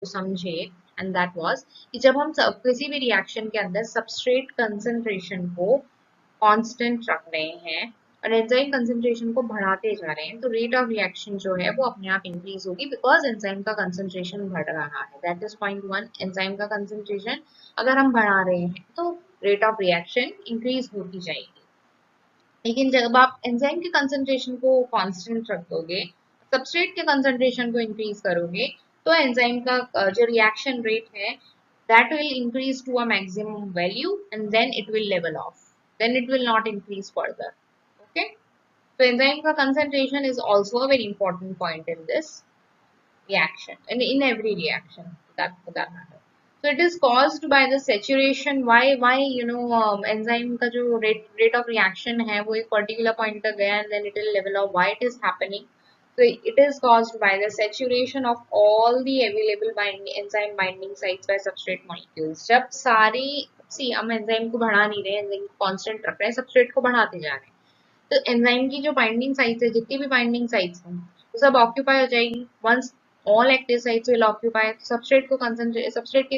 समझे, and that was कि जब हम किसी भी रिएक्शन के अंदर सबस्ट्रेट कंसंट्रेशन को कांस्टेंट रख रहे हैं और एंजाइम कंसंट्रेशन को बढ़ाते जा रहे हैं, तो रेट ऑफ रिएक्शन जो है वो अपने आप इंक्रीज होगी, बिकॉज एंजाइम का कंसंट्रेशन बढ़ रहा है। That is point one. Enzyme का कंसंट्रेशन अगर हम बढ़ा रहे हैं तो रेट ऑफ रिएक्शन इंक्रीज होती जाएगी। लेकिन जब आप एंजाइम के कंसंट्रेशन को कांस्टेंट रख दोगे, सबस्ट्रेट के कंसंट्रेशन को इंक्रीज करोगे, तो एंजाइम का जो रिएक्शन रेट है that will increase to a maximum value and then it will level off, then it will not increase further. Okay, so enzyme का concentration is also a very important point in this reaction and in every reaction that for that matter. So it is caused by the saturation. Why enzyme का जो rate of reaction है वो एक particular point तक गया and then it will level off. Why it is happening? So it is caused by the saturation of all the available enzyme binding sites by substrate molecules. जब सारी हम enzyme को बढ़ा नहीं रहे, एंजाइम को कांस्टेंट रख रहे हैं, सबस्ट्रेट को बढ़ाते जा रहे हैं, तो एंजाइम की जो बाइंडिंग साइट्स है, जितनी भी बाइंडिंग साइट्स हैं, वो सब ऑक्यूपाई हो जाएगी। Once all active sites will occupy, substrate के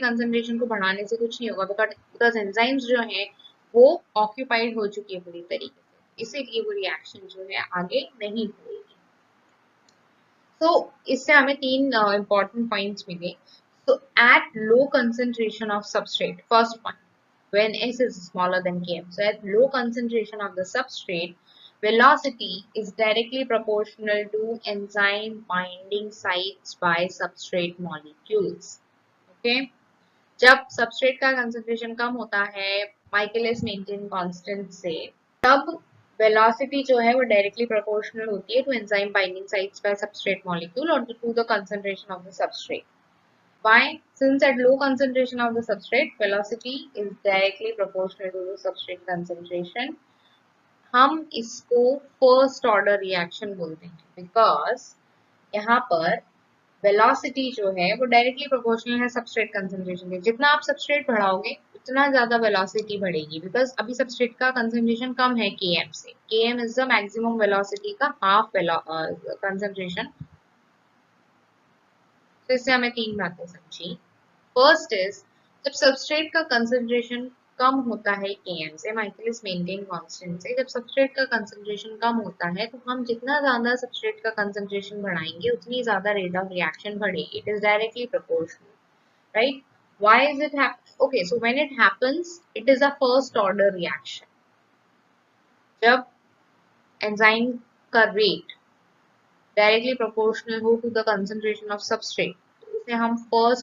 कंसंट्रेशन को बढ़ाने से कुछ नहीं होगा, बिकॉज एंजाइम्स जो हैं वो ऑक्यूपाइड हो चुकी है पूरी तरीके से, इसीलिए वो रिएक्शन जो है आगे नहीं होगी। तो इससे हमें तीन important पॉइंट्स मिले। So at low concentration of substrate, first point, when S is smaller than Km, so at low concentration of the substrate, velocity is directly proportional to enzyme binding sites by substrate molecules. Okay, जब substrate का concentration कम होता है Michaelis Menten constant से, तब velocity जो है वो directly proportional होती है to enzyme binding sites by substrate molecule or to the concentration of the substrate. Why? Since at low concentration of the substrate, velocity is directly proportional to the substrate concentration. हम इसको first order reaction बोलते हैं, because यहाँ पर velocity जो है वो directly proportional है सबस्ट्रेट कंसंट्रेशन के। जितना आप सबस्ट्रेट बढ़ाओगे उतना ज्यादा वेलोसिटी बढ़ेगी, बिकॉज अभी सबस्ट्रेट का कंसंट्रेशन कम है Km से। Km is the maximum velocity का हाफ कंसंट्रेशन। तो इससे हमें तीन बातें समझी। फर्स्ट इज, जब सबस्ट्रेट का कंसंट्रेशन कम होता है Km से, माइकलिस मेंटेन कांस्टेंट से, जब सबस्ट्रेट का कंसंट्रेशन कम होता है तो हम जितना ज्यादा सबस्ट्रेट का कंसंट्रेशन बढ़ाएंगे उतनी ज्यादा रेट ऑफ रिएक्शन बढ़ेगी। It is directly proportional, right? Why is it okay, so when it happens it is a first order reaction. जब एंजाइम का रेट डायरेक्टली प्रोपोर्शनल हो to the concentration of substrate, तो इसे हम first